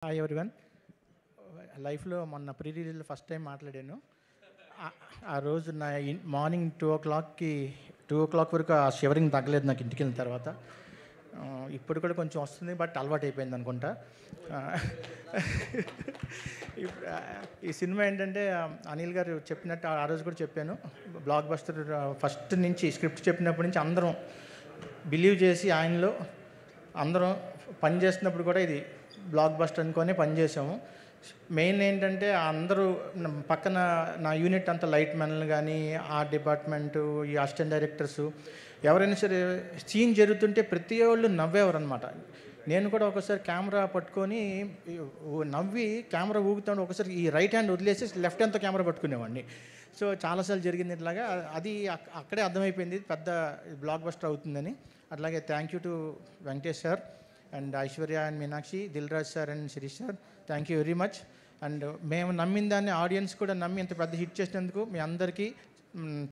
Hi everyone. లైఫ్లో మొన్న pre రిలీజ్లో first time మాట్లాడాను. ఆ రోజు నా మార్నింగ్ 2 o'clock వరకు ఆ షివరింగ్ తగ్గలేదు నాకు ఇంటికి వెళ్ళిన తర్వాత. ఇప్పుడు కూడా కొంచెం వస్తుంది, బట్ అలవాటు అయిపోయింది అనుకుంటా. ఈ సినిమా ఏంటంటే అనిల్ గారు చెప్పినట్టు ఆ రోజు కూడా చెప్పాను, బ్లాక్ బస్టర్ ఫస్ట్ నుంచి స్క్రిప్ట్ చెప్పినప్పటి నుంచి అందరం బిలీవ్ చేసి ఆయనలో అందరం పని చేస్తున్నప్పుడు కూడా ఇది బ్లాక్ బస్టర్ అనుకొని పనిచేసాము. మెయిన్ ఏంటంటే అందరూ పక్కన నా యూనిట్ అంతా లైట్ మెన్లు కానీ, ఆర్ట్ డిపార్ట్మెంటు, ఈ అసిస్టెంట్ డైరెక్టర్సు ఎవరైనా సరే సీన్ జరుగుతుంటే ప్రతి వాళ్ళు నవ్వేవారు అనమాట. నేను కూడా ఒకసారి కెమెరా పట్టుకొని నవ్వి కెమెరా ఊగుతాడు, ఒకసారి ఈ రైట్ హ్యాండ్ వదిలేసి లెఫ్ట్ హ్యాండ్తో కెమెరా పట్టుకునేవాడిని. సో చాలాసార్లు జరిగింది ఇట్లాగా. అది అక్కడే అర్థమైపోయింది పెద్ద బ్లాక్ బస్టర్ అవుతుందని. అట్లాగే thank you to Venkatesh sir and Aishwarya and Meenakshi, Dil Raj sir and Shirish sir, thank you very much. And మేము నమ్మిన దాన్ని ఆడియన్స్ కూడా నమ్మి ఇంత పెద్ద హిట్ చేసినందుకు మీ అందరికీ